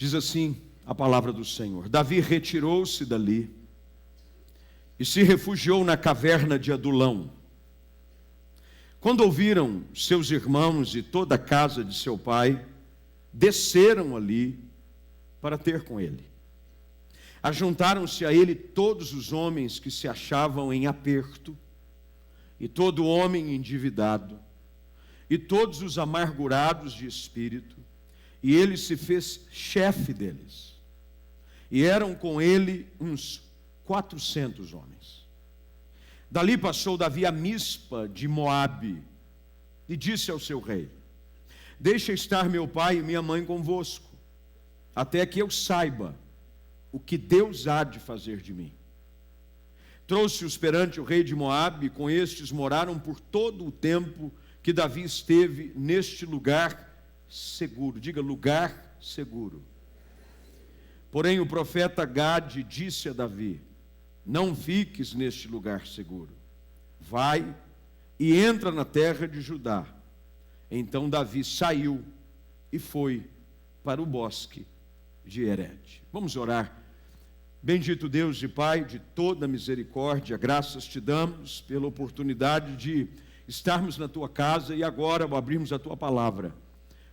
Diz assim a palavra do Senhor: Davi retirou-se dali e se refugiou na caverna de Adulão. Quando ouviram seus irmãos e toda a casa de seu pai, desceram ali para ter com ele. Ajuntaram-se a ele todos os homens que se achavam em aperto, e todo homem endividado, e todos os amargurados de espírito, e ele se fez chefe deles. E eram com ele uns 400 homens. Dali passou Davi a Mispa de Moabe, e disse ao seu rei: Deixa estar meu pai e minha mãe convosco, até que eu saiba o que Deus há de fazer de mim. Trouxe-os perante o rei de Moabe, e com estes moraram por todo o tempo que Davi esteve neste lugar seguro. Diga, lugar seguro. Porém o profeta Gade disse a Davi: Não fiques neste lugar seguro. Vai e entra na terra de Judá. Então Davi saiu e foi para o bosque de Herede. Vamos orar. Bendito Deus e Pai de toda misericórdia, graças te damos pela oportunidade de estarmos na tua casa e agora, ao abrirmos a tua palavra,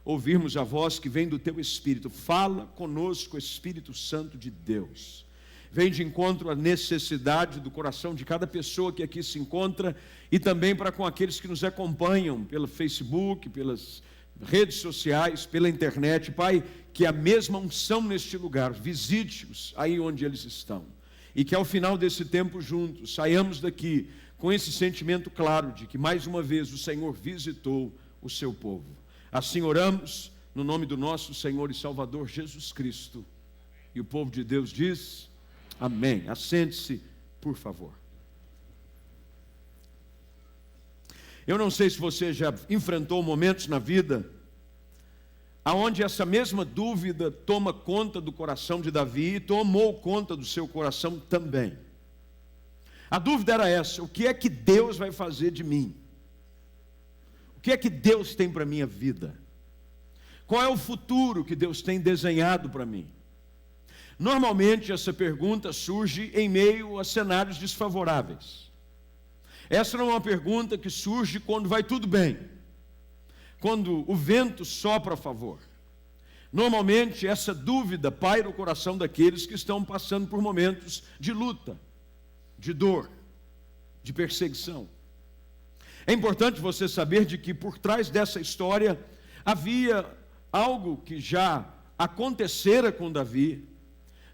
ouvirmos a voz que vem do teu Espírito. Fala conosco, Espírito Santo de Deus. Vem de encontro à necessidade do coração de cada pessoa que aqui se encontra e também para com aqueles que nos acompanham pelo Facebook, pelas redes sociais, pela internet. Pai, que a mesma unção neste lugar visite-os aí onde eles estão, e que ao final desse tempo juntos saiamos daqui com esse sentimento claro de que mais uma vez o Senhor visitou o seu povo. Assim oramos no nome do nosso Senhor e Salvador Jesus Cristo, e o povo de Deus diz amém. Assente-se, por favor. Eu não sei se você já enfrentou momentos na vida aonde essa mesma dúvida toma conta do coração de Davi e tomou conta do seu coração também. A dúvida era essa: o que é que Deus vai fazer de mim? O que é que Deus tem para a minha vida? Qual é o futuro que Deus tem desenhado para mim? Normalmente essa pergunta surge em meio a cenários desfavoráveis. Essa não é uma pergunta que surge quando vai tudo bem, quando o vento sopra a favor. Normalmente essa dúvida paira o coração daqueles que estão passando por momentos de luta, de dor, de perseguição. É importante você saber de que por trás dessa história havia algo que já acontecera com Davi,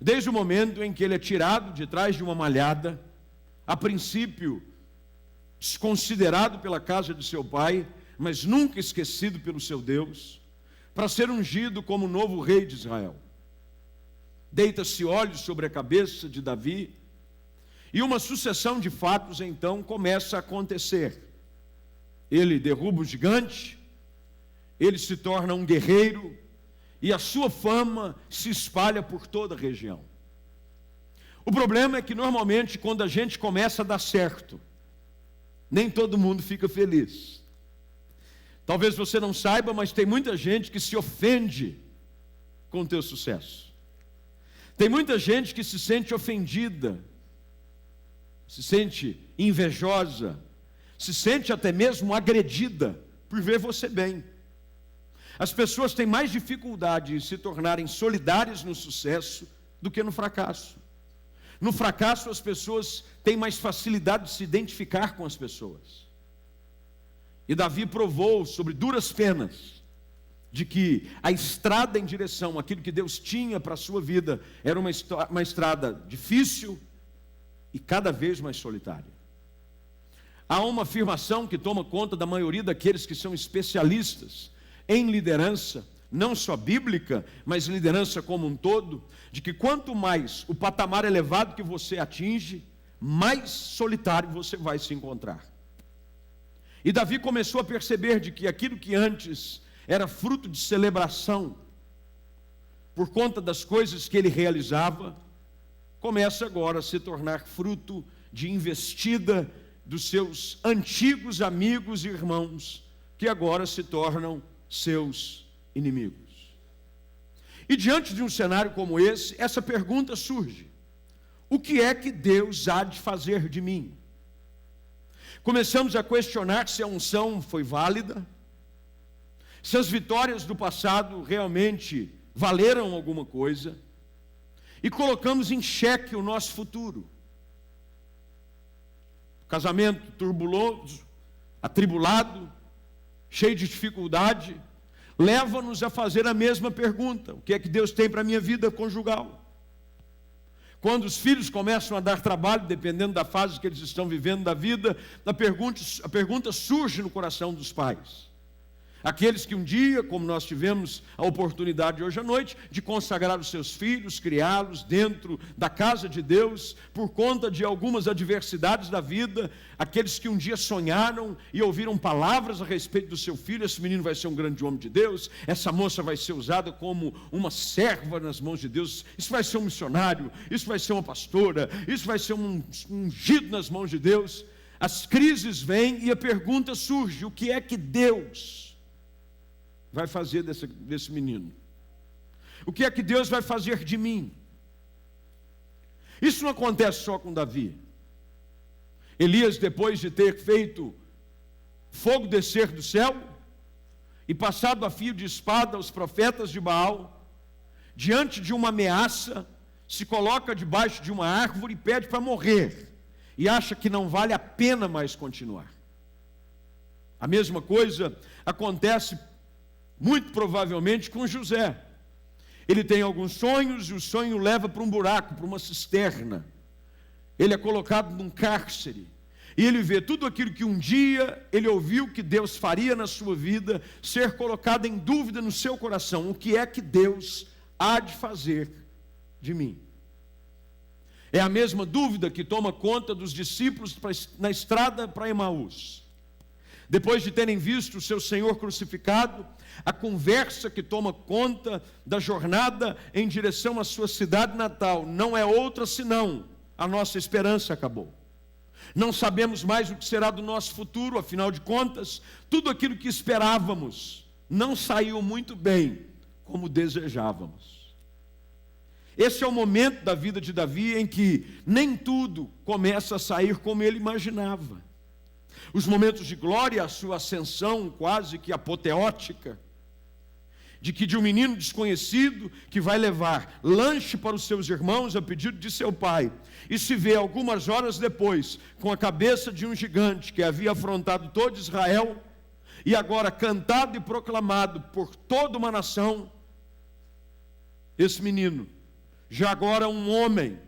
desde o momento em que ele é tirado de trás de uma malhada, a princípio desconsiderado pela casa de seu pai, mas nunca esquecido pelo seu Deus, para ser ungido como novo rei de Israel. Deita-se olhos sobre a cabeça de Davi, e uma sucessão de fatos então começa a acontecer. Ele derruba o gigante, ele se torna um guerreiro, e a sua fama se espalha por toda a região. O problema é que normalmente quando a gente começa a dar certo, nem todo mundo fica feliz. Talvez você não saiba, mas tem muita gente que se ofende com o teu sucesso. Tem muita gente que se sente ofendida, se sente invejosa, se sente até mesmo agredida por ver você bem. As pessoas têm mais dificuldade em se tornarem solidárias no sucesso do que no fracasso. No fracasso, as pessoas têm mais facilidade de se identificar com as pessoas. E Davi provou sobre duras penas de que a estrada em direção àquilo que Deus tinha para a sua vida era uma estrada difícil e cada vez mais solitária. Há uma afirmação que toma conta da maioria daqueles que são especialistas em liderança, não só bíblica, mas liderança como um todo, de que quanto mais o patamar elevado que você atinge, mais solitário você vai se encontrar. E Davi começou a perceber de que aquilo que antes era fruto de celebração, por conta das coisas que ele realizava, começa agora a se tornar fruto de investida dos seus antigos amigos e irmãos, que agora se tornam seus inimigos. E diante de um cenário como esse, essa pergunta surge: o que é que Deus há de fazer de mim? Começamos a questionar se a unção foi válida, se as vitórias do passado realmente valeram alguma coisa, e colocamos em xeque o nosso futuro. Casamento turbuloso, atribulado, cheio de dificuldade, leva-nos a fazer a mesma pergunta: o que é que Deus tem para a minha vida conjugal? Quando os filhos começam a dar trabalho, dependendo da fase que eles estão vivendo da vida, a pergunta surge no coração dos pais. Aqueles que um dia, como nós tivemos a oportunidade hoje à noite, de consagrar os seus filhos, criá-los dentro da casa de Deus, por conta de algumas adversidades da vida, aqueles que um dia sonharam e ouviram palavras a respeito do seu filho: esse menino vai ser um grande homem de Deus, essa moça vai ser usada como uma serva nas mãos de Deus, isso vai ser um missionário, isso vai ser uma pastora, isso vai ser um ungido nas mãos de Deus. As crises vêm e a pergunta surge: o que é que Deus vai fazer desse menino? O que é que Deus vai fazer de mim? Isso não acontece só com Davi. Elias, depois de ter feito fogo descer do céu e passado a fio de espada os profetas de Baal, diante de uma ameaça, se coloca debaixo de uma árvore e pede para morrer, e acha que não vale a pena mais continuar. A mesma coisa acontece muito provavelmente com José. Ele tem alguns sonhos e o sonho leva para um buraco, para uma cisterna. Ele é colocado num cárcere e ele vê tudo aquilo que um dia ele ouviu que Deus faria na sua vida ser colocado em dúvida no seu coração: o que é que Deus há de fazer de mim? É a mesma dúvida que toma conta dos discípulos na estrada para Emaús. Depois de terem visto o seu Senhor crucificado, a conversa que toma conta da jornada em direção à sua cidade natal não é outra senão: a nossa esperança acabou. Não sabemos mais o que será do nosso futuro, afinal de contas, tudo aquilo que esperávamos não saiu muito bem como desejávamos. Esse é o momento da vida de Davi em que nem tudo começa a sair como ele imaginava. Os momentos de glória, a sua ascensão quase que apoteótica, de que de um menino desconhecido que vai levar lanche para os seus irmãos a pedido de seu pai, e se vê algumas horas depois com a cabeça de um gigante que havia afrontado todo Israel, e agora cantado e proclamado por toda uma nação, esse menino, já agora um homem,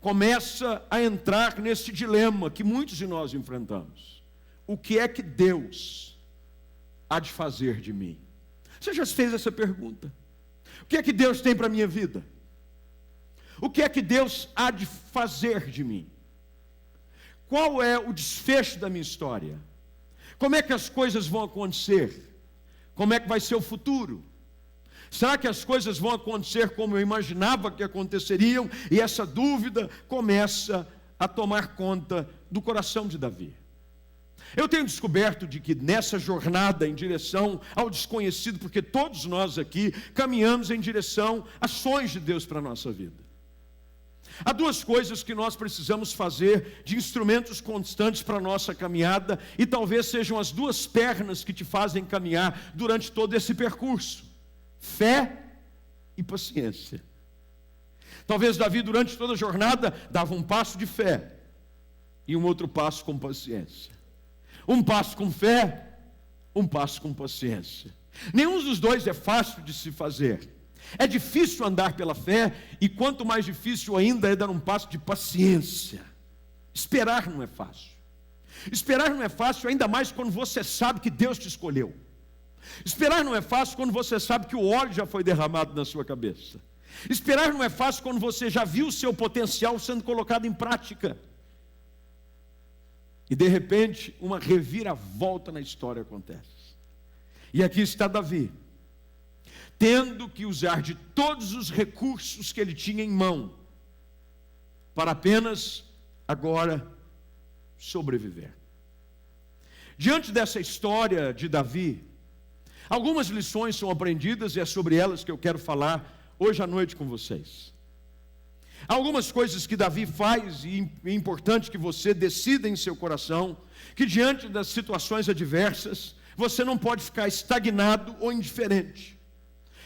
começa a entrar nesse dilema que muitos de nós enfrentamos: o que é que Deus há de fazer de mim? Você já se fez essa pergunta? O que é que Deus tem para a minha vida? O que é que Deus há de fazer de mim? Qual é o desfecho da minha história? Como é que as coisas vão acontecer? Como é que vai ser o futuro? Será que as coisas vão acontecer como eu imaginava que aconteceriam? E essa dúvida começa a tomar conta do coração de Davi. Eu tenho descoberto de que nessa jornada em direção ao desconhecido, porque todos nós aqui caminhamos em direção a sonhos de Deus para a nossa vida. Há duas coisas que nós precisamos fazer de instrumentos constantes para a nossa caminhada, e talvez sejam as duas pernas que te fazem caminhar durante todo esse percurso: fé e paciência. Talvez Davi, durante toda a jornada, dava um passo de fé e um outro passo com paciência. Um passo com fé, um passo com paciência. Nenhum dos dois é fácil de se fazer. É difícil andar pela fé, e quanto mais difícil ainda é dar um passo de paciência. Esperar não é fácil. Esperar não é fácil, ainda mais quando você sabe que Deus te escolheu. Esperar não é fácil quando você sabe que o óleo já foi derramado na sua cabeça. Esperar não é fácil quando você já viu o seu potencial sendo colocado em prática. E de repente, uma reviravolta na história acontece. E aqui está Davi, tendo que usar de todos os recursos que ele tinha em mão, para apenas, agora, sobreviver. Diante dessa história de Davi, Algumas lições são aprendidas e é sobre elas que eu quero falar hoje à noite com vocês. Algumas coisas que Davi faz, e é importante que você decida em seu coração, que diante das situações adversas, você não pode ficar estagnado ou indiferente.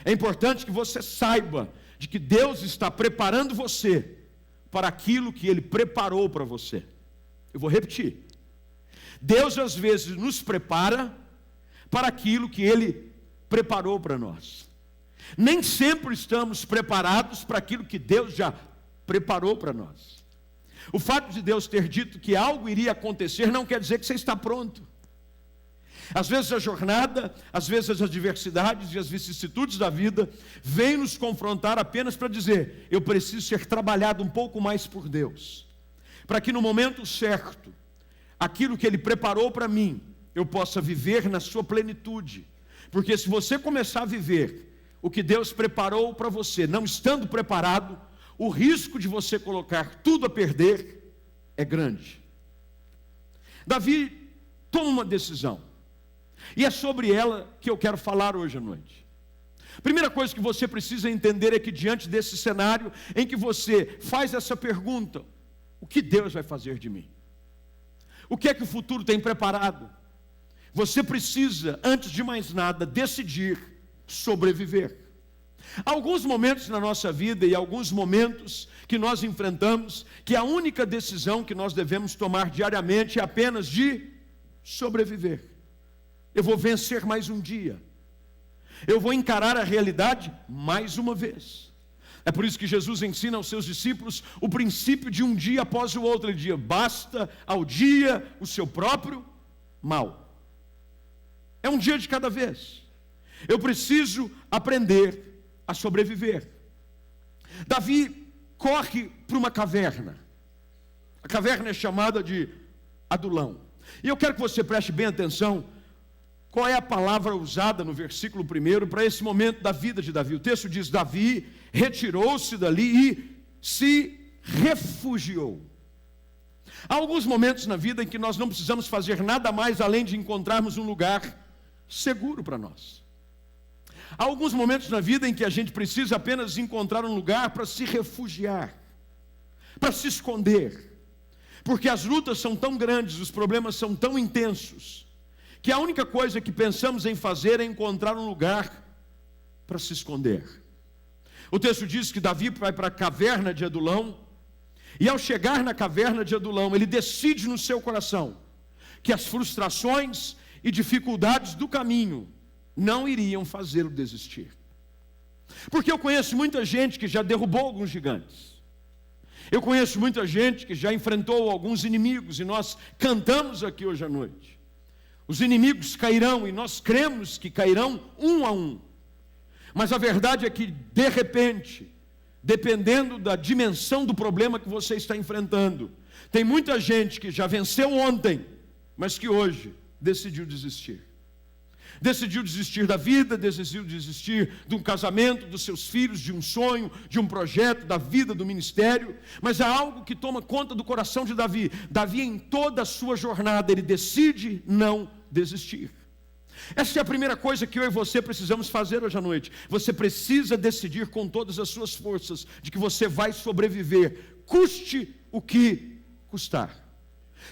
É importante que você saiba de que Deus está preparando você para aquilo que Ele preparou para você. Eu vou repetir. Deus às vezes nos prepara para aquilo que Ele preparou para nós. Nem sempre estamos preparados para aquilo que Deus já preparou para nós. O fato de Deus ter dito que algo iria acontecer não quer dizer que você está pronto. Às vezes a jornada, às vezes as adversidades e as vicissitudes da vida vêm nos confrontar apenas para dizer: eu preciso ser trabalhado um pouco mais por Deus, para que no momento certo, aquilo que Ele preparou para mim, eu possa viver na sua plenitude. Porque se você começar a viver o que Deus preparou para você, não estando preparado, o risco de você colocar tudo a perder é grande. Davi toma uma decisão, e é sobre ela que eu quero falar hoje à noite. Primeira coisa que você precisa entender é que diante desse cenário em que você faz essa pergunta: o que Deus vai fazer de mim? O que é que o futuro tem preparado? Você precisa, antes de mais nada, decidir sobreviver. Há alguns momentos na nossa vida e alguns momentos que nós enfrentamos que a única decisão que nós devemos tomar diariamente é apenas de sobreviver. Eu vou vencer mais um dia. Eu vou encarar a realidade mais uma vez. É por isso que Jesus ensina aos seus discípulos o princípio de um dia após o outro. Ele diz: basta ao dia o seu próprio mal. É um dia de cada vez. Eu preciso aprender a sobreviver. Davi corre para uma caverna. A caverna é chamada de Adulão. E eu quero que você preste bem atenção qual é a palavra usada no versículo 1 para esse momento da vida de Davi. O texto diz: Davi retirou-se dali e se refugiou. Há alguns momentos na vida em que nós não precisamos fazer nada mais além de encontrarmos um lugar seguro para nós. Há alguns momentos na vida em que a gente precisa apenas encontrar um lugar para se refugiar, para se esconder, porque as lutas são tão grandes, os problemas são tão intensos, que a única coisa que pensamos em fazer é encontrar um lugar para se esconder. O texto diz que Davi vai para a caverna de Adulão, e ao chegar na caverna de Adulão, ele decide no seu coração que as frustrações e dificuldades do caminho não iriam fazê-lo desistir. Porque eu conheço muita gente que já derrubou alguns gigantes. Eu conheço muita gente que já enfrentou alguns inimigos, e nós cantamos aqui hoje à noite: os inimigos cairão, e nós cremos que cairão um a um. Mas a verdade é que, de repente, dependendo da dimensão do problema que você está enfrentando, tem muita gente que já venceu ontem, mas que hoje decidiu desistir. Decidiu desistir da vida, decidiu desistir de um casamento, dos seus filhos, de um sonho, de um projeto, da vida, do ministério. Mas há algo que toma conta do coração de Davi. Davi, em toda a sua jornada, ele decide não desistir. Essa é a primeira coisa que eu e você precisamos fazer hoje à noite. Você precisa decidir com todas as suas forças de que você vai sobreviver, custe o que custar.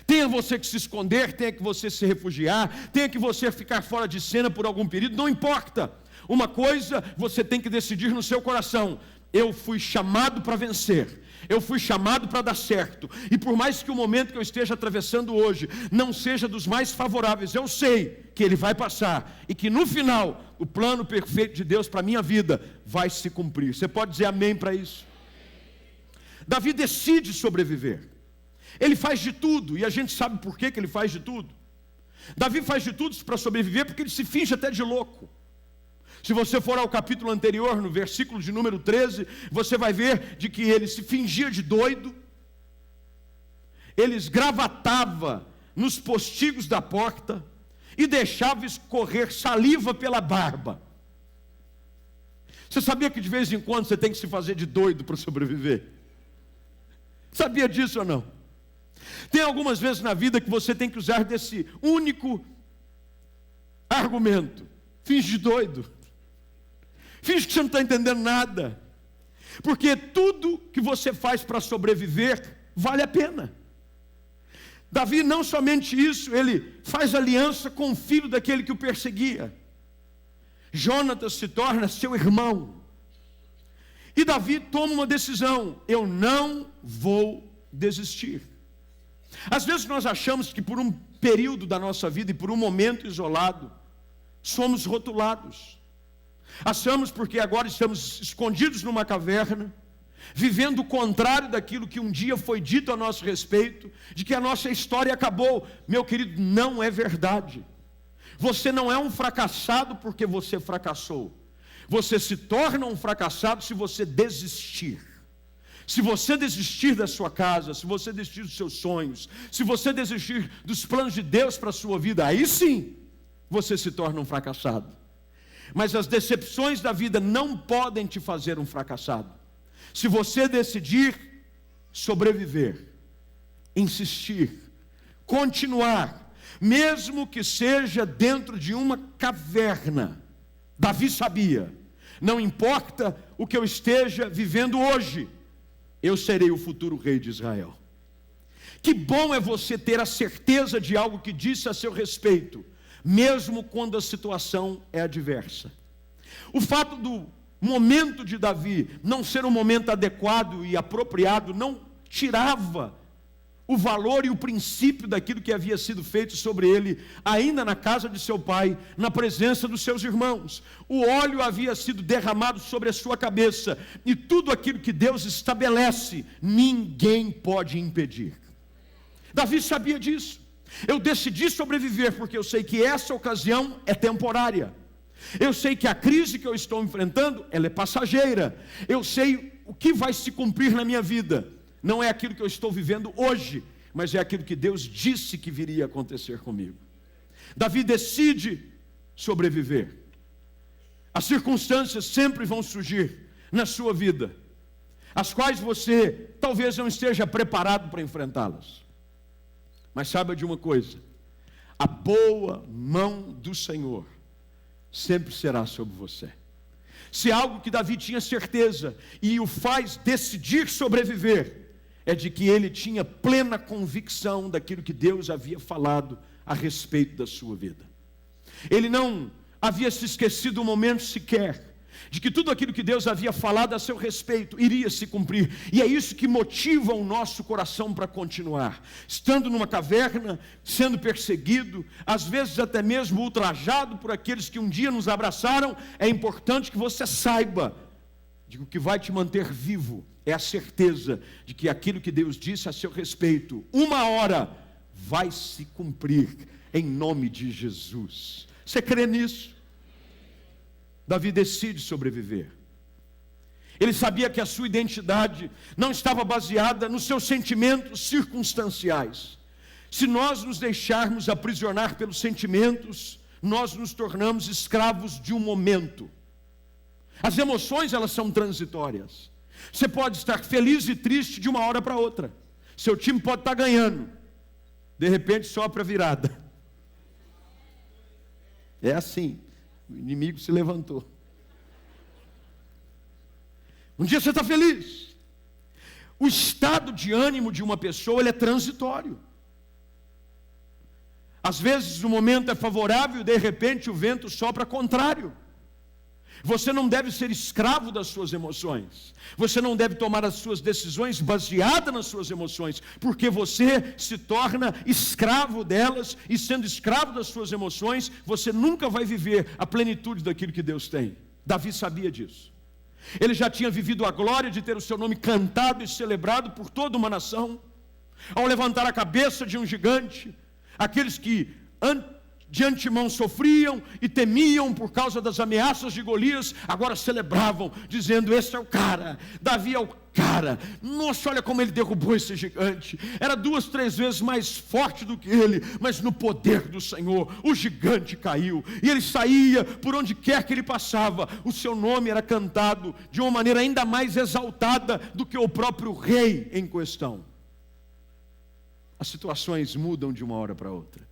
Tenha você que se esconder, tenha que você se refugiar, tenha que você ficar fora de cena por algum período, não importa. Uma coisa você tem que decidir no seu coração: eu fui chamado para vencer, eu fui chamado para dar certo. E por mais que o momento que eu esteja atravessando hoje não seja dos mais favoráveis, eu sei que ele vai passar e que no final o plano perfeito de Deus para a minha vida vai se cumprir. Você pode dizer amém para isso? Davi decide sobreviver. Ele faz de tudo, e a gente sabe por que ele faz de tudo. Davi faz de tudo para sobreviver porque ele se finge até de louco. Se você for ao capítulo anterior, no versículo de número 13, você vai ver de que ele se fingia de doido, ele esgravatava nos postigos da porta e deixava escorrer saliva pela barba. Você sabia que de vez em quando você tem que se fazer de doido para sobreviver? Sabia disso ou não? Tem algumas vezes na vida que você tem que usar desse único argumento. Finge de doido. Finge que você não está entendendo nada. Porque tudo que você faz para sobreviver vale a pena. Davi, não somente isso, ele faz aliança com o filho daquele que o perseguia. Jonatas se torna seu irmão. E Davi toma uma decisão: eu não vou desistir. Às vezes nós achamos que por um período da nossa vida e por um momento isolado, somos rotulados. Achamos porque agora estamos escondidos numa caverna, vivendo o contrário daquilo que um dia foi dito a nosso respeito, de que a nossa história acabou. Meu querido, não é verdade. Você não é um fracassado porque você fracassou. Você se torna um fracassado se você desistir. Se você desistir da sua casa, se você desistir dos seus sonhos, se você desistir dos planos de Deus para a sua vida, aí sim, você se torna um fracassado. Mas as decepções da vida não podem te fazer um fracassado. Se você decidir sobreviver, insistir, continuar, mesmo que seja dentro de uma caverna. Davi sabia, não importa o que eu esteja vivendo hoje, eu serei o futuro rei de Israel. Que bom é você ter a certeza de algo que disse a seu respeito, mesmo quando a situação é adversa. O fato do momento de Davi não ser um momento adequado e apropriado não tirava o valor e o princípio daquilo que havia sido feito sobre ele, ainda na casa de seu pai, na presença dos seus irmãos. O óleo havia sido derramado sobre a sua cabeça, e tudo aquilo que Deus estabelece, ninguém pode impedir. Davi sabia disso. Eu decidi sobreviver porque eu sei que essa ocasião é temporária. Eu sei que a crise que eu estou enfrentando, ela é passageira. Eu sei o que vai se cumprir na minha vida. Não é aquilo que eu estou vivendo hoje, mas é aquilo que Deus disse que viria a acontecer comigo. Davi decide sobreviver. As circunstâncias sempre vão surgir na sua vida, as quais você talvez não esteja preparado para enfrentá-las. Mas saiba de uma coisa: a boa mão do Senhor sempre será sobre você. Se algo que Davi tinha certeza e o faz decidir sobreviver, é de que ele tinha plena convicção daquilo que Deus havia falado a respeito da sua vida. Ele não havia se esquecido um momento sequer de que tudo aquilo que Deus havia falado a seu respeito iria se cumprir. E é isso que motiva o nosso coração para continuar. Estando numa caverna, sendo perseguido, às vezes até mesmo ultrajado por aqueles que um dia nos abraçaram, é importante que você saiba de que o que vai te manter vivo é a certeza de que aquilo que Deus disse a seu respeito, uma hora vai se cumprir em nome de Jesus. Você crê nisso? Davi decide sobreviver. Ele sabia que a sua identidade não estava baseada nos seus sentimentos circunstanciais. Se nós nos deixarmos aprisionar pelos sentimentos, nós nos tornamos escravos de um momento. As emoções, elas são transitórias. Você pode estar feliz e triste de uma hora para outra. Seu time pode estar ganhando, de repente sopra a virada. É assim. O inimigo se levantou. Um dia você está feliz. O estado de ânimo de uma pessoa, ele é transitório. Às vezes o momento é favorável e de repente o vento sopra contrário. Você não deve ser escravo das suas emoções. Você não deve tomar as suas decisões baseadas nas suas emoções, porque você se torna escravo delas, e sendo escravo das suas emoções, você nunca vai viver a plenitude daquilo que Deus tem. Davi sabia disso. Ele já tinha vivido a glória de ter o seu nome cantado e celebrado por toda uma nação. Ao levantar a cabeça de um gigante, aqueles que de antemão sofriam e temiam por causa das ameaças de Golias, agora celebravam, dizendo: esse é o cara, Davi é o cara. Nossa, olha como ele derrubou esse gigante. Era 2, 3 vezes mais forte do que ele, mas no poder do Senhor, o gigante caiu, e ele saía por onde quer que ele passava. O seu nome era cantado de uma maneira ainda mais exaltada do que o próprio rei em questão. As situações mudam de uma hora para outra.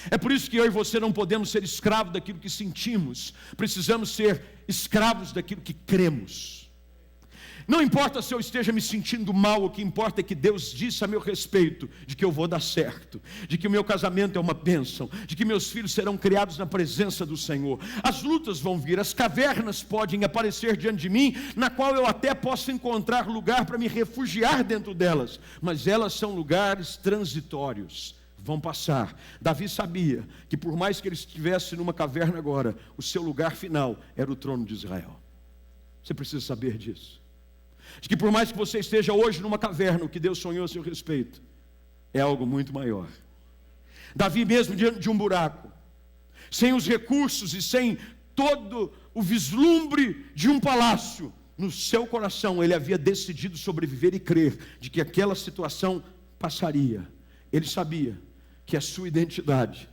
É por isso que eu e você não podemos ser escravos daquilo que sentimos. Precisamos ser escravos daquilo que cremos. Não importa se eu esteja me sentindo mal, o que importa é que Deus disse a meu respeito de que eu vou dar certo, de que o meu casamento é uma bênção, de que meus filhos serão criados na presença do Senhor. As lutas vão vir, as cavernas podem aparecer diante de mim, na qual eu até posso encontrar lugar para me refugiar dentro delas, mas elas são lugares transitórios, vão passar. Davi sabia que por mais que ele estivesse numa caverna agora, o seu lugar final era o trono de Israel. Você precisa saber disso. De que por mais que você esteja hoje numa caverna, o que Deus sonhou a seu respeito é algo muito maior. Davi mesmo diante de um buraco, sem os recursos e sem todo o vislumbre de um palácio, no seu coração ele havia decidido sobreviver e crer de que aquela situação passaria. Ele sabia que a sua identidade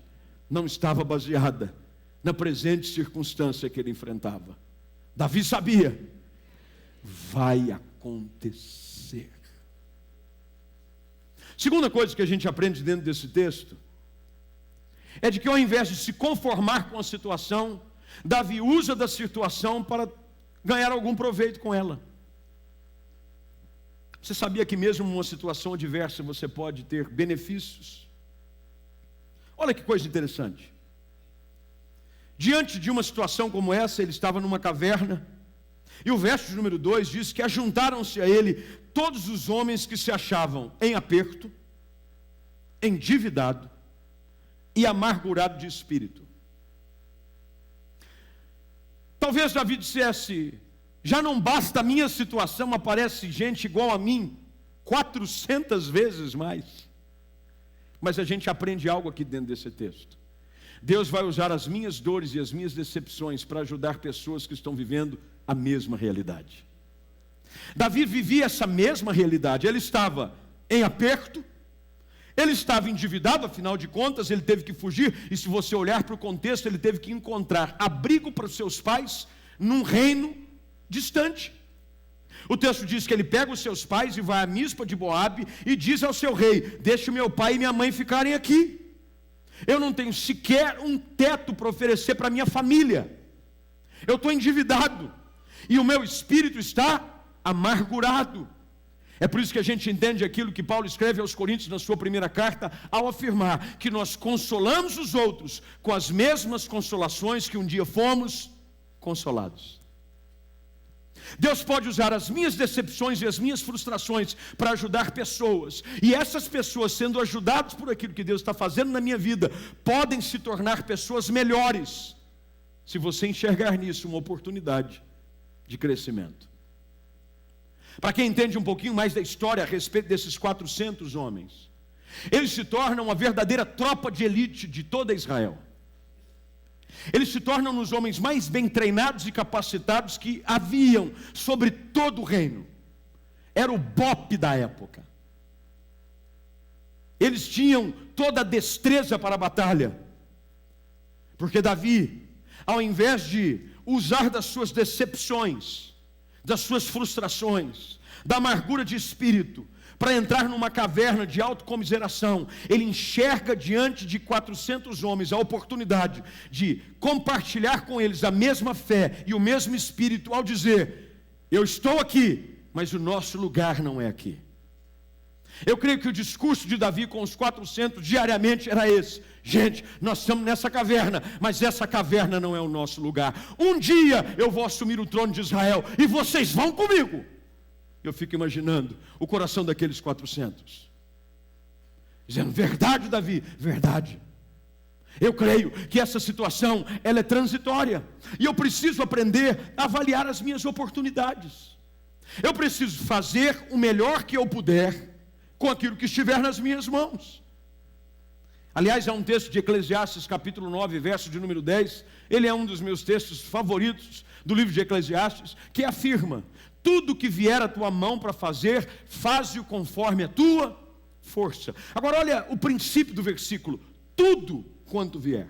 não estava baseada na presente circunstância que ele enfrentava. Davi sabia: vai acontecer. Segunda coisa que a gente aprende dentro desse texto é de que ao invés de se conformar com a situação, Davi usa da situação para ganhar algum proveito com ela. Você sabia que mesmo numa situação adversa você pode ter benefícios? Olha que coisa interessante. Diante de uma situação como essa, ele estava numa caverna, e o verso de número 2 diz que ajuntaram-se a ele todos os homens que se achavam em aperto, endividado e amargurado de espírito. Talvez Davi dissesse: já não basta a minha situação, aparece gente igual a mim 400 vezes mais. Mas a gente aprende algo aqui dentro desse texto. Deus vai usar as minhas dores e as minhas decepções para ajudar pessoas que estão vivendo a mesma realidade. Davi vivia essa mesma realidade. Ele estava em aperto, ele estava endividado, afinal de contas ele teve que fugir, e se você olhar para o contexto, ele teve que encontrar abrigo para os seus pais num reino distante. O texto diz que ele pega os seus pais e vai a Mispa de Moabe e diz ao seu rei: deixe meu pai e minha mãe ficarem aqui. Eu não tenho sequer um teto para oferecer para minha família. Eu estou endividado e o meu espírito está amargurado. É por isso que a gente entende aquilo que Paulo escreve aos Coríntios na sua primeira carta, ao afirmar que nós consolamos os outros com as mesmas consolações que um dia fomos consolados. Deus pode usar as minhas decepções e as minhas frustrações para ajudar pessoas, e essas pessoas, sendo ajudadas por aquilo que Deus está fazendo na minha vida, podem se tornar pessoas melhores, se você enxergar nisso uma oportunidade de crescimento. Para quem entende um pouquinho mais da história a respeito desses 400 homens, eles se tornam uma verdadeira tropa de elite de toda Israel. Eles se tornam os homens mais bem treinados e capacitados que haviam sobre todo o reino. Era o BOPE da época. Eles tinham toda a destreza para a batalha. Porque Davi, ao invés de usar das suas decepções, das suas frustrações, da amargura de espírito, para entrar numa caverna de autocomiseração, ele enxerga diante de 400 homens a oportunidade de compartilhar com eles a mesma fé e o mesmo espírito, ao dizer: eu estou aqui, mas o nosso lugar não é aqui. Eu creio que o discurso de Davi com os 400 diariamente era esse: gente, nós estamos nessa caverna, mas essa caverna não é o nosso lugar. Um dia eu vou assumir o trono de Israel e vocês vão comigo. Eu fico imaginando o coração daqueles 400, dizendo: verdade, Davi, verdade. Eu creio que essa situação, ela é transitória, e eu preciso aprender a avaliar as minhas oportunidades. Eu preciso fazer o melhor que eu puder com aquilo que estiver nas minhas mãos. Aliás, há um texto de Eclesiastes, capítulo 9, verso de número 10, ele é um dos meus textos favoritos do livro de Eclesiastes, que afirma: tudo que vier à tua mão para fazer, faze-o conforme a tua força. Agora olha o princípio do versículo: tudo quanto vier.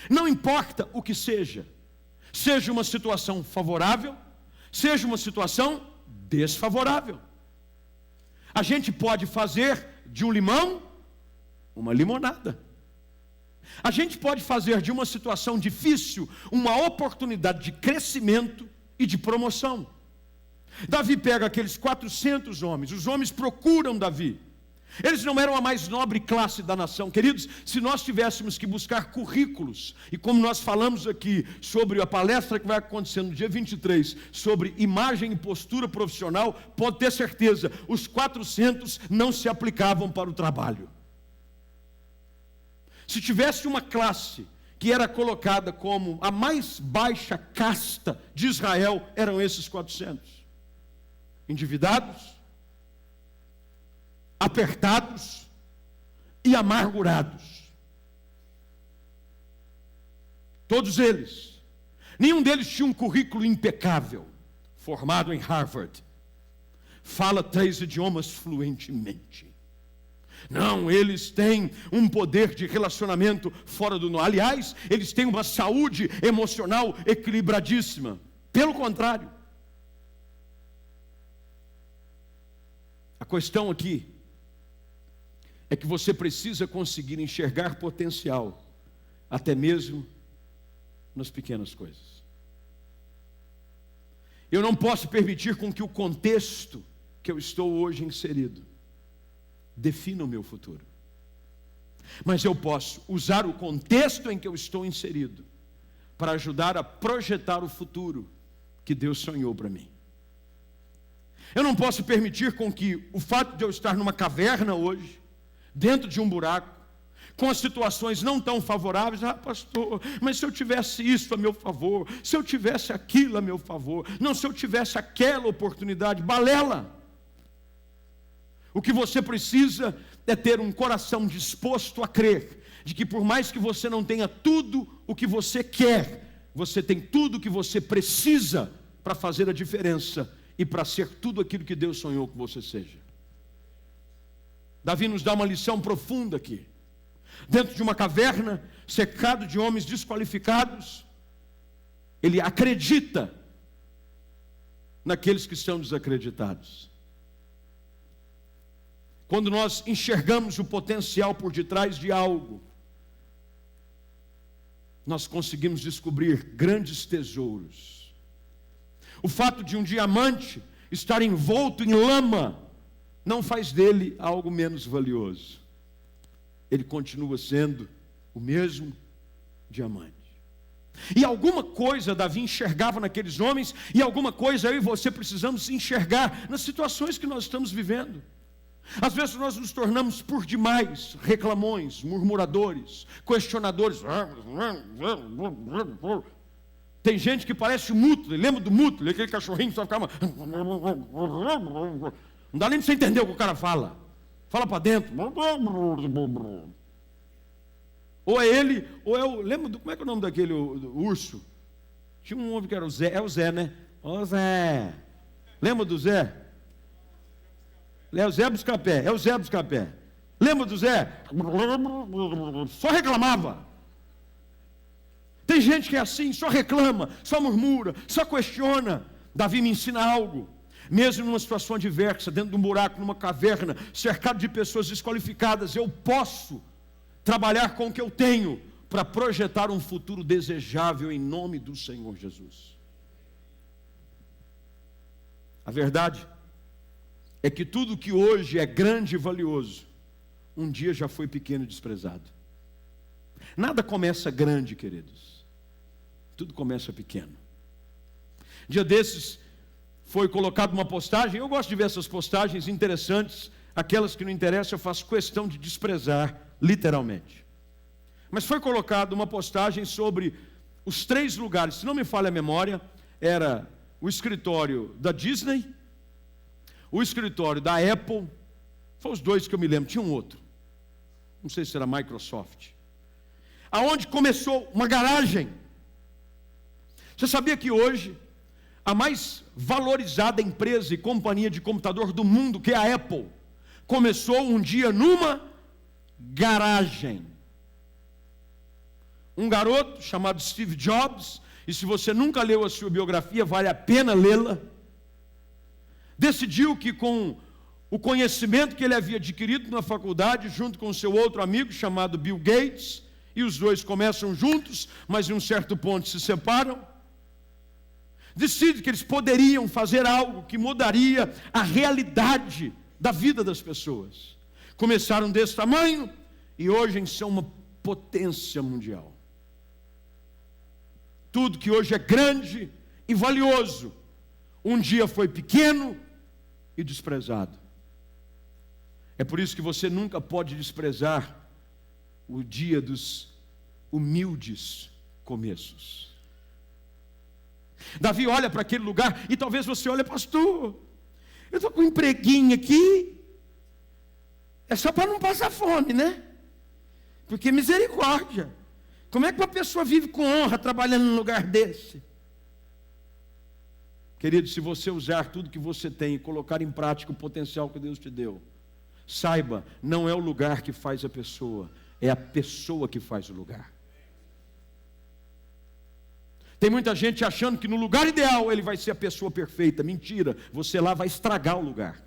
Não importa o que seja, seja uma situação favorável, seja uma situação desfavorável. A gente pode fazer de um limão uma limonada. A gente pode fazer de uma situação difícil uma oportunidade de crescimento e de promoção. Davi pega aqueles 400 homens, os homens procuram Davi. Eles não eram a mais nobre classe da nação. Queridos, se nós tivéssemos que buscar currículos, e como nós falamos aqui sobre a palestra que vai acontecer no dia 23, sobre imagem e postura profissional, pode ter certeza, os 400 não se aplicavam para o trabalho. Se tivesse uma classe que era colocada como a mais baixa casta de Israel, eram esses 400. Endividados, apertados e amargurados. Todos eles. Nenhum deles tinha um currículo impecável. Formado em Harvard. Fala 3 idiomas fluentemente. Não, eles têm um poder de relacionamento fora do normal. Aliás, eles têm uma saúde emocional equilibradíssima. Pelo contrário. A questão aqui é que você precisa conseguir enxergar potencial, até mesmo nas pequenas coisas. Eu não posso permitir com que o contexto que eu estou hoje inserido defina o meu futuro. Mas eu posso usar o contexto em que eu estou inserido para ajudar a projetar o futuro que Deus sonhou para mim. Eu não posso permitir com que o fato de eu estar numa caverna hoje, dentro de um buraco, com as situações não tão favoráveis, pastor, mas se eu tivesse isso a meu favor, se eu tivesse aquilo a meu favor, não, se eu tivesse aquela oportunidade, balela. O que você precisa é ter um coração disposto a crer, de que por mais que você não tenha tudo o que você quer, você tem tudo o que você precisa para fazer a diferença e para ser tudo aquilo que Deus sonhou que você seja. Davi nos dá uma lição profunda aqui. Dentro de uma caverna, cercado de homens desqualificados, ele acredita naqueles que são desacreditados. Quando nós enxergamos o potencial por detrás de algo, nós conseguimos descobrir grandes tesouros. O fato de um diamante estar envolto em lama não faz dele algo menos valioso. Ele continua sendo o mesmo diamante. E alguma coisa Davi enxergava naqueles homens, e alguma coisa eu e você precisamos enxergar nas situações que nós estamos vivendo. Às vezes nós nos tornamos por demais reclamões, murmuradores, questionadores. Tem gente que parece o Muttley, lembra do Muttley, aquele cachorrinho que só ficava... Não dá nem para você entender o que o cara fala. Fala para dentro. Ou é ele, ou é o... Lembra do... Como é que é o nome daquele do urso? Tinha um homem que era o Zé. É o Zé, né? Ô Zé. Lembra do Zé? É o Zé Buscapé. É o Zé Buscapé. Lembra do Zé? Só reclamava. Tem gente que é assim, só reclama, só murmura, só questiona. Davi me ensina algo. Mesmo numa situação adversa, dentro de um buraco, numa caverna, cercado de pessoas desqualificadas, eu posso trabalhar com o que eu tenho para projetar um futuro desejável em nome do Senhor Jesus. A verdade é que tudo que hoje é grande e valioso, um dia já foi pequeno e desprezado. Nada começa grande, queridos. Tudo começa pequeno. Dia desses foi colocada uma postagem. Eu gosto de ver essas postagens interessantes. Aquelas que não interessam eu faço questão de desprezar, literalmente. Mas foi colocada uma postagem sobre os 3 lugares, se não me falha a memória, era o escritório da Disney, o escritório da Apple, foram os 2 que eu me lembro, tinha um outro, não sei se era Microsoft, aonde começou uma garagem. Você sabia que hoje a mais valorizada empresa e companhia de computador do mundo, que é a Apple, começou um dia numa garagem. Um garoto chamado Steve Jobs, e se você nunca leu a sua biografia, vale a pena lê-la, decidiu que com o conhecimento que ele havia adquirido na faculdade, junto com seu outro amigo chamado Bill Gates, E os dois começam juntos, mas em um certo ponto se separam. Decidem que eles poderiam fazer algo que mudaria a realidade da vida das pessoas. Começaram desse tamanho e hoje são uma potência mundial. Tudo que hoje é grande e valioso, um dia foi pequeno e desprezado. É por isso que você nunca pode desprezar o dia dos humildes começos. Davi olha para aquele lugar e talvez você olhe, pastor, eu estou com um empreguinho aqui, é só para não passar fome, né? Porque misericórdia, como é que uma pessoa vive com honra trabalhando num lugar desse? Querido, se você usar tudo que você tem e colocar em prática o potencial que Deus te deu, saiba, não é o lugar que faz a pessoa, é a pessoa que faz o lugar. Tem muita gente achando que no lugar ideal ele vai ser a pessoa perfeita. Mentira, você lá vai estragar o lugar.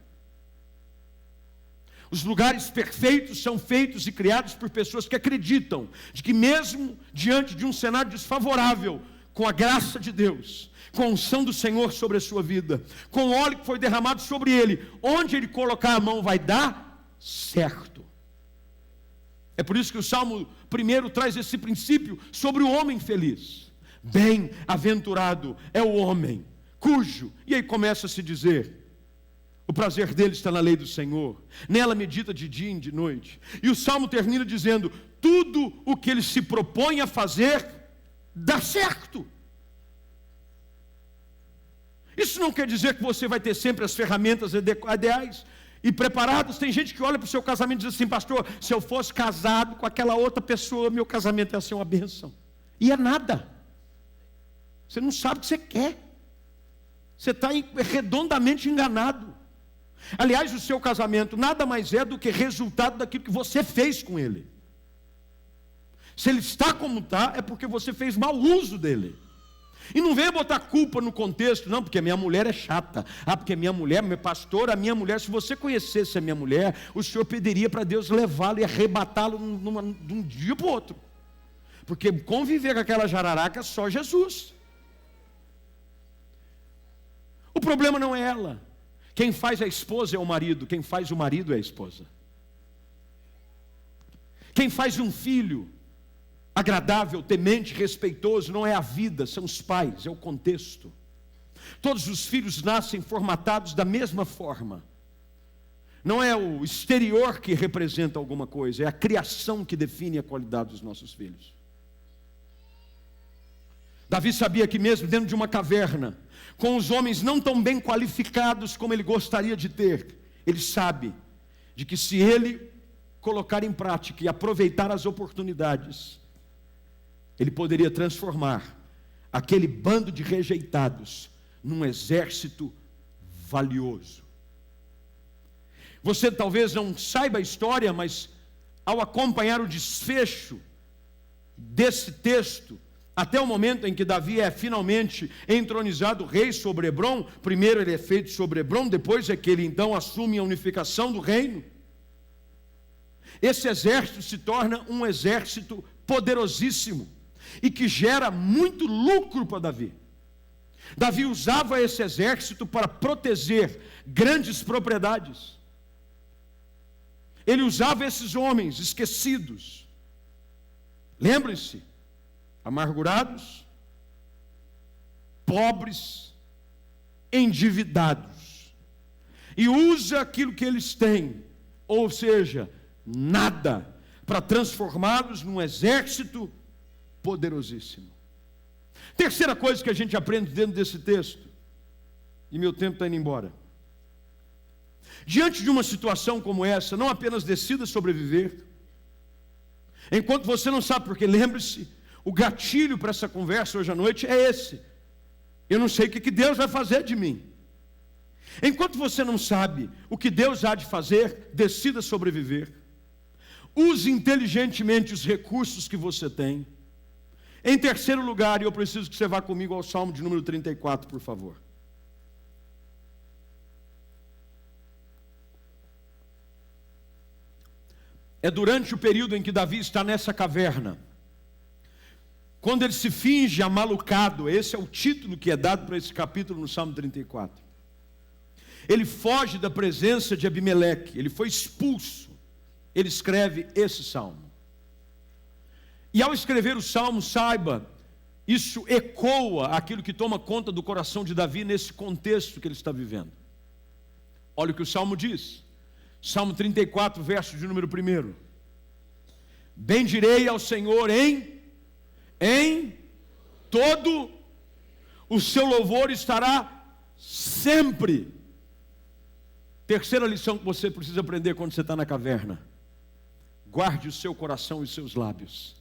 Os lugares perfeitos são feitos e criados por pessoas que acreditam de que mesmo diante de um cenário desfavorável, com a graça de Deus, com a unção do Senhor sobre a sua vida, com o óleo que foi derramado sobre ele, onde ele colocar a mão vai dar certo. É por isso que o Salmo 1 traz esse princípio sobre o homem feliz. Bem-aventurado é o homem cujo, e aí começa a se dizer, o prazer dele está na lei do Senhor, nela medita de dia e de noite. E o Salmo termina dizendo, tudo o que ele se propõe a fazer, dá certo. Isso não quer dizer que você vai ter sempre as ferramentas ideais e preparadas. Tem gente que olha para o seu casamento e diz assim, pastor, se eu fosse casado com aquela outra pessoa, meu casamento ia ser uma bênção. E é nada. Você não sabe o que você quer. Você está redondamente enganado. Aliás, o seu casamento nada mais é do que resultado daquilo que você fez com ele. Se ele está como está, é porque você fez mau uso dele. E não venha botar culpa no contexto, não, porque a minha mulher é chata. Porque a minha mulher, meu pastor, a minha mulher, se você conhecesse a minha mulher, o senhor pediria para Deus levá-lo e arrebatá-lo de um dia para o outro. Porque conviver com aquela jararaca é só Jesus. O problema não é ela. Quem faz a esposa é o marido. Quem faz o marido é a esposa. Quem faz um filho agradável, temente, respeitoso, não é a vida, são os pais, é o contexto. Todos os filhos nascem formatados da mesma forma. Não é o exterior que representa alguma coisa, é a criação que define a qualidade dos nossos filhos. Davi sabia que mesmo dentro de uma caverna, com os homens não tão bem qualificados como ele gostaria de ter, ele sabe de que se ele colocar em prática e aproveitar as oportunidades, ele poderia transformar aquele bando de rejeitados num exército valioso. Você talvez não saiba a história, mas ao acompanhar o desfecho desse texto, até o momento em que Davi é finalmente entronizado rei sobre Hebrom, primeiro ele é feito sobre Hebrom, depois é que ele então assume a unificação do reino. Esse exército se torna um exército poderosíssimo e que gera muito lucro para Davi. Davi usava esse exército para proteger grandes propriedades. Ele usava esses homens esquecidos. Lembrem-se, amargurados, pobres, endividados. E usa aquilo que eles têm, ou seja, nada, para transformá-los num exército poderosíssimo. Terceira coisa que a gente aprende dentro desse texto, e meu tempo está indo embora. Diante de uma situação como essa, não apenas decida sobreviver, enquanto você não sabe, porque lembre-se, o gatilho para essa conversa hoje à noite é esse. Eu não sei o que Deus vai fazer de mim. Enquanto você não sabe o que Deus há de fazer, decida sobreviver. Use inteligentemente os recursos que você tem. Em terceiro lugar, e eu preciso que você vá comigo ao Salmo de número 34, por favor. É durante o período em que Davi está nessa caverna, quando ele se finge amalucado, esse é o título que é dado para esse capítulo no Salmo 34. Ele foge da presença de Abimeleque, ele foi expulso. Ele escreve esse salmo. E ao escrever o salmo, saiba, isso ecoa aquilo que toma conta do coração de Davi nesse contexto que ele está vivendo. Olha o que o salmo diz. Salmo 34, verso de número 1. Bendirei ao Senhor em todo o seu louvor estará sempre. Terceira lição que você precisa aprender quando você está na caverna: guarde o seu coração e os seus lábios.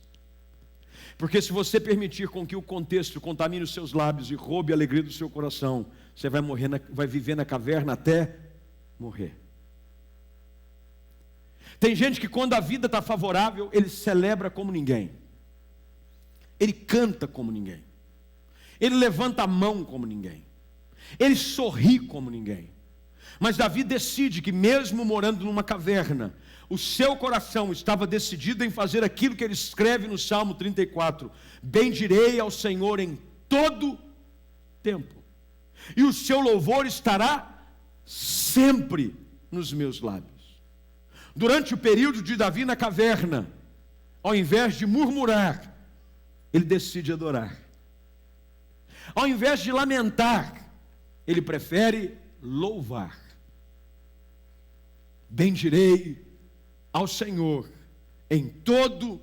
Porque se você permitir com que o contexto contamine os seus lábios e roube a alegria do seu coração, você vai viver na caverna até morrer. Tem gente que quando a vida está favorável, ele celebra como ninguém. Ele canta como ninguém. Ele levanta a mão como ninguém. Ele sorri como ninguém. Mas Davi decide que mesmo morando numa caverna, o seu coração estava decidido em fazer aquilo que ele escreve no Salmo 34. Bendirei ao Senhor em todo tempo, e o seu louvor estará sempre nos meus lábios. Durante o período de Davi na caverna, ao invés de murmurar, ele decide adorar. Ao invés de lamentar, ele prefere louvar. Bendirei ao Senhor em todo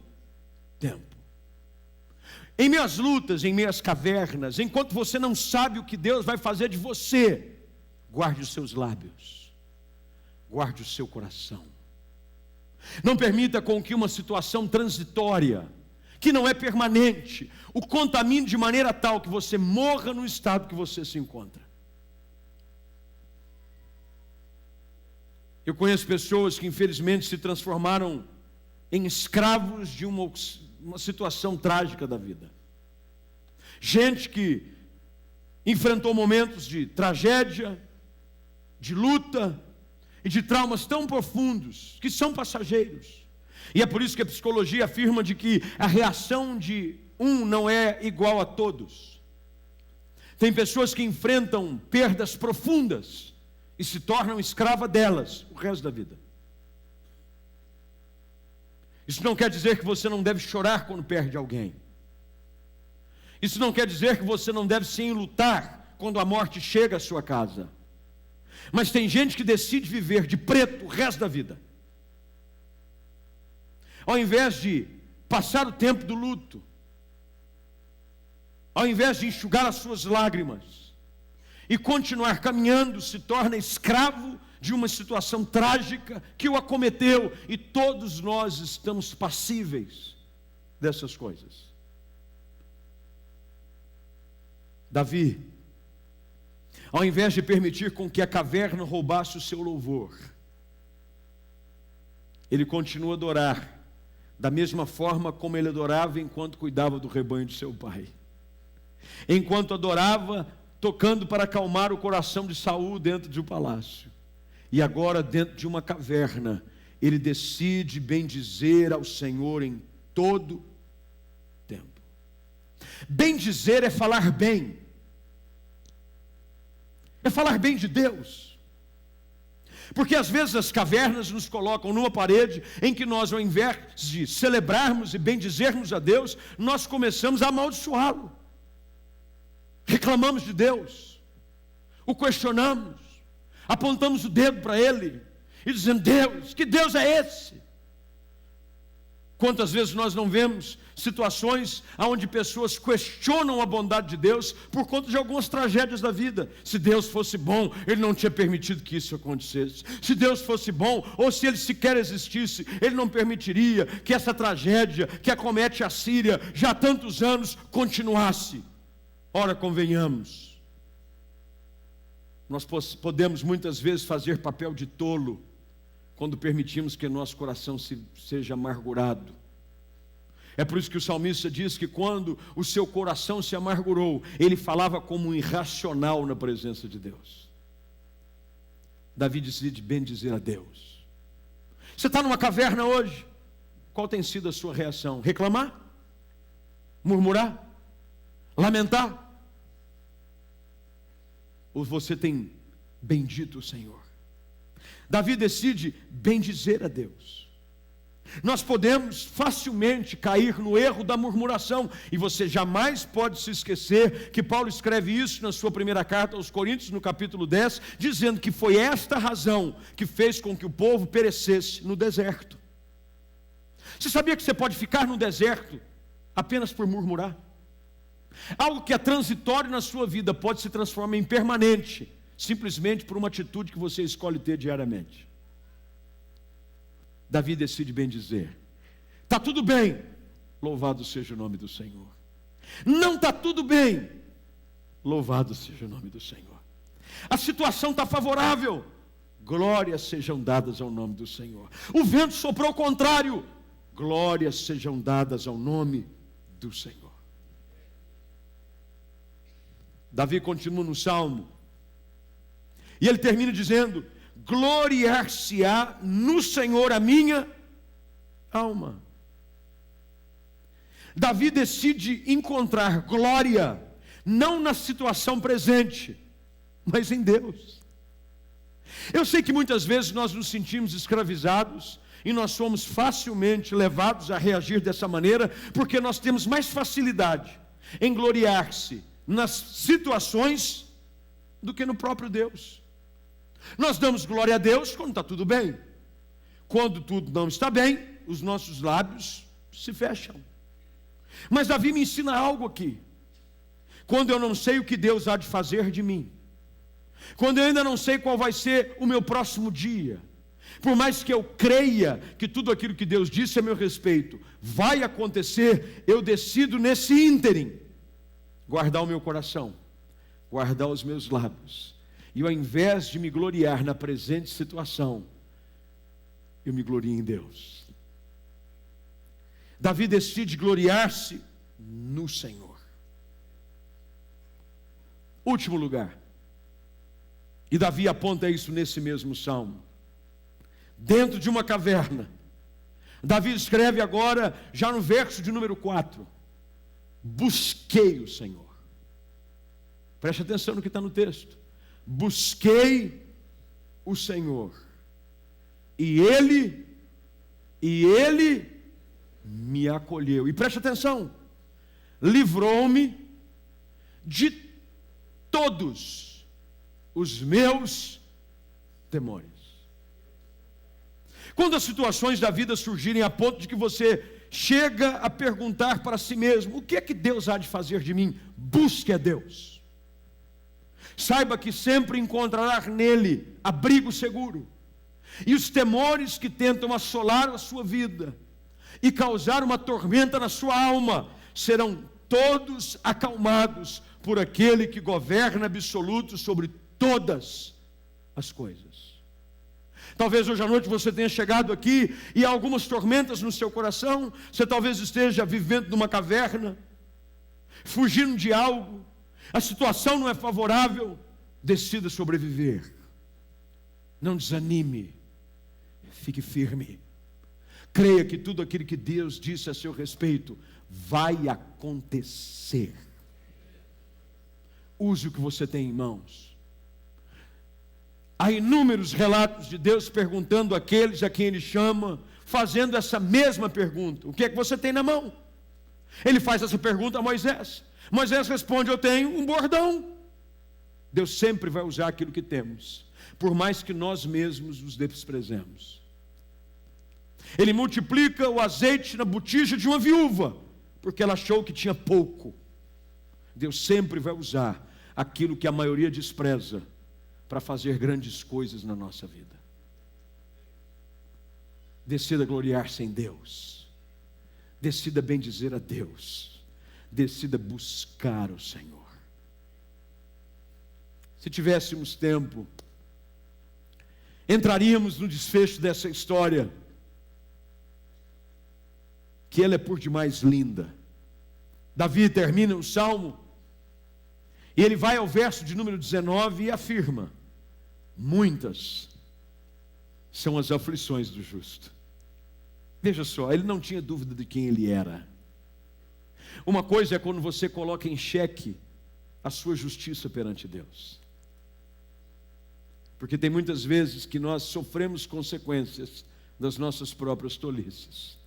tempo. Em minhas lutas, em minhas cavernas, enquanto você não sabe o que Deus vai fazer de você, guarde os seus lábios, guarde o seu coração. Não permita com que uma situação transitória, que não é permanente, o contamine de maneira tal que você morra no estado que você se encontra. Eu conheço pessoas que infelizmente se transformaram em escravos de uma situação trágica da vida. Gente que enfrentou momentos de tragédia, de luta e de traumas tão profundos que são passageiros. E é por isso que a psicologia afirma de que a reação de um não é igual a todos. Tem pessoas que enfrentam perdas profundas e se tornam escrava delas o resto da vida. Isso não quer dizer que você não deve chorar quando perde alguém. Isso não quer dizer que você não deve se enlutar quando a morte chega à sua casa. Mas tem gente que decide viver de preto o resto da vida. Ao invés de passar o tempo do luto, ao invés de enxugar as suas lágrimas e continuar caminhando, se torna escravo de uma situação trágica que o acometeu, e todos nós estamos passíveis dessas coisas. Davi, ao invés de permitir com que a caverna roubasse o seu louvor, ele continua a adorar da mesma forma como ele adorava enquanto cuidava do rebanho de seu pai. Enquanto adorava, tocando para acalmar o coração de Saul dentro de um palácio. E agora, dentro de uma caverna, ele decide bendizer ao Senhor em todo tempo. Bendizer é falar bem. É falar bem de Deus. Porque às vezes as cavernas nos colocam numa parede em que nós, ao invés de celebrarmos e bendizermos a Deus, nós começamos a amaldiçoá-lo. Reclamamos de Deus, o questionamos, apontamos o dedo para Ele e dizendo: Deus, que Deus é esse? Quantas vezes nós não vemos situações onde pessoas questionam a bondade de Deus por conta de algumas tragédias da vida. Se Deus fosse bom, Ele não tinha permitido que isso acontecesse. Se Deus fosse bom, ou se Ele sequer existisse, Ele não permitiria que essa tragédia que acomete a Síria já há tantos anos continuasse. Ora, convenhamos, nós podemos muitas vezes fazer papel de tolo quando permitimos que nosso coração seja amargurado. É por isso que o salmista diz que quando o seu coração se amargurou, ele falava como um irracional na presença de Deus. Davi decide bendizer a Deus. Você está numa caverna hoje? Qual tem sido a sua reação? Reclamar? Murmurar? Lamentar? Ou você tem bendito o Senhor? Davi decide bendizer a Deus. Nós podemos facilmente cair no erro da murmuração, e você jamais pode se esquecer que Paulo escreve isso na sua primeira carta aos Coríntios, no capítulo 10, dizendo que foi esta razão que fez com que o povo perecesse no deserto. Você sabia que você pode ficar no deserto apenas por murmurar? Algo que é transitório na sua vida pode se transformar em permanente, simplesmente por uma atitude que você escolhe ter diariamente. Davi decide bendizer. Está tudo bem, louvado seja o nome do Senhor. Não está tudo bem, louvado seja o nome do Senhor. A situação está favorável, glórias sejam dadas ao nome do Senhor. O vento soprou ao contrário, glórias sejam dadas ao nome do Senhor. Davi continua no Salmo, e ele termina dizendo: gloriar-se-á no Senhor a minha alma. Davi decide encontrar glória, não na situação presente, mas em Deus. Eu sei que muitas vezes nós nos sentimos escravizados, e nós somos facilmente levados a reagir dessa maneira, porque nós temos mais facilidade em gloriar-se nas situações do que no próprio Deus. Nós damos glória a Deus quando está tudo bem. Quando tudo não está bem, os nossos lábios se fecham. Mas Davi me ensina algo aqui. Quando eu não sei o que Deus há de fazer de mim, quando eu ainda não sei qual vai ser o meu próximo dia, por mais que eu creia que tudo aquilo que Deus disse a meu respeito vai acontecer, eu decido nesse ínterim guardar o meu coração, guardar os meus lábios. E ao invés de me gloriar na presente situação, eu me glorio em Deus. Davi decide gloriar-se no Senhor. Último lugar. E Davi aponta isso nesse mesmo salmo. Dentro de uma caverna. Davi escreve agora, já no verso de número 4. Busquei o Senhor. Preste atenção no que está no texto. Busquei o Senhor, e Ele me acolheu. E preste atenção, livrou-me de todos os meus temores. Quando as situações da vida surgirem a ponto de que você chega a perguntar para si mesmo: o que é que Deus há de fazer de mim? Busque a Deus. Saiba que sempre encontrará nele abrigo seguro. E os temores que tentam assolar a sua vida e causar uma tormenta na sua alma serão todos acalmados por aquele que governa absoluto sobre todas as coisas. Talvez hoje à noite você tenha chegado aqui e há algumas tormentas no seu coração. Você talvez esteja vivendo numa caverna, fugindo de algo. A situação não é favorável. Decida sobreviver. Não desanime. Fique firme. Creia que tudo aquilo que Deus disse a seu respeito vai acontecer. Use o que você tem em mãos. Há inúmeros relatos de Deus perguntando àqueles a quem Ele chama, fazendo essa mesma pergunta: o que é que você tem na mão? Ele faz essa pergunta a Moisés. Moisés responde: eu tenho um bordão. Deus sempre vai usar aquilo que temos, por mais que nós mesmos os desprezemos. Ele multiplica o azeite na botija de uma viúva, porque ela achou que tinha pouco. Deus sempre vai usar aquilo que a maioria despreza para fazer grandes coisas na nossa vida. Decida gloriar-se em Deus. Decida bendizer a Deus. Decida buscar o Senhor. Se tivéssemos tempo, entraríamos no desfecho dessa história, que ela é por demais linda. Davi termina o salmo, e ele vai ao verso de número 19 e afirma: muitas são as aflições do justo. Veja só, ele não tinha dúvida de quem ele era. Uma coisa é quando você coloca em xeque a sua justiça perante Deus. Porque tem muitas vezes que nós sofremos consequências das nossas próprias tolices.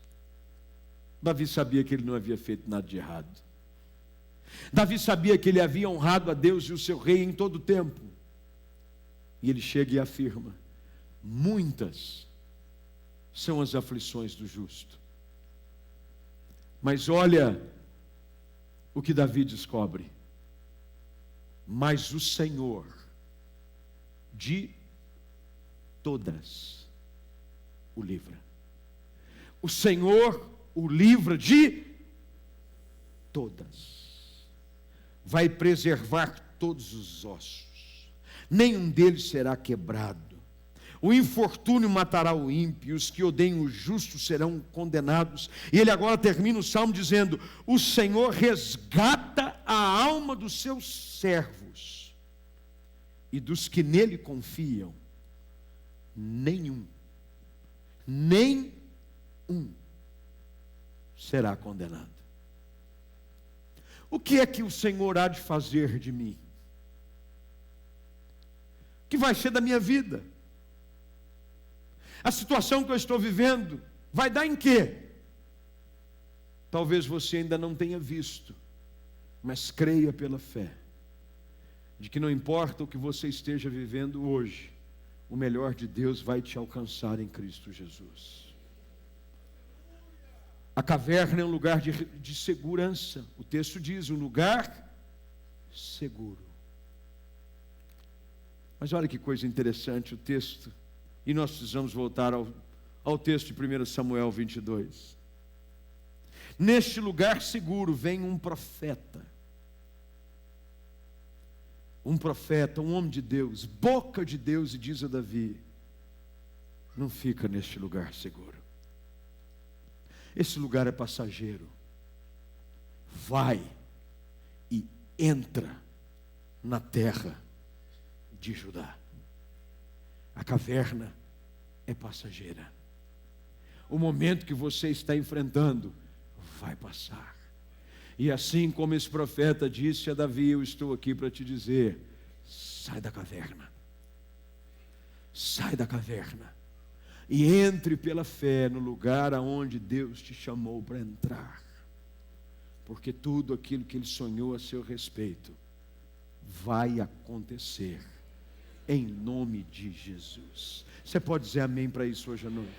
Davi sabia que ele não havia feito nada de errado. Davi sabia que ele havia honrado a Deus e o seu rei em todo o tempo. E ele chega e afirma: muitas são as aflições do justo. Mas olha o que Davi descobre: mas o Senhor de todas o livra. O Senhor o livra de todas. Vai preservar todos os ossos, nenhum deles será quebrado. O infortúnio matará o ímpio, os que odeiam o justo serão condenados. E ele agora termina o salmo dizendo: o Senhor resgata a alma dos seus servos, e dos que nele confiam, nenhum será condenado. O que é que o Senhor há de fazer de mim? O que vai ser da minha vida? A situação que eu estou vivendo vai dar em quê? Talvez você ainda não tenha visto, mas creia pela fé, de que não importa o que você esteja vivendo hoje, o melhor de Deus vai te alcançar em Cristo Jesus. A caverna é um lugar de segurança. O texto diz, um lugar seguro. Mas olha que coisa interessante o texto. E nós precisamos voltar ao texto de 1 Samuel 22. Neste lugar seguro vem um profeta. Um profeta, um homem de Deus, boca de Deus, e diz a Davi: não fica neste lugar seguro. Esse lugar é passageiro. Vai e entra na terra de Judá. A caverna é passageira. O momento que você está enfrentando vai passar. E assim como esse profeta disse a Davi, eu estou aqui para te dizer: sai da caverna. Sai da caverna. E entre pela fé no lugar aonde Deus te chamou para entrar. Porque tudo aquilo que Ele sonhou a seu respeito vai acontecer. Em nome de Jesus. Você pode dizer amém para isso hoje à noite?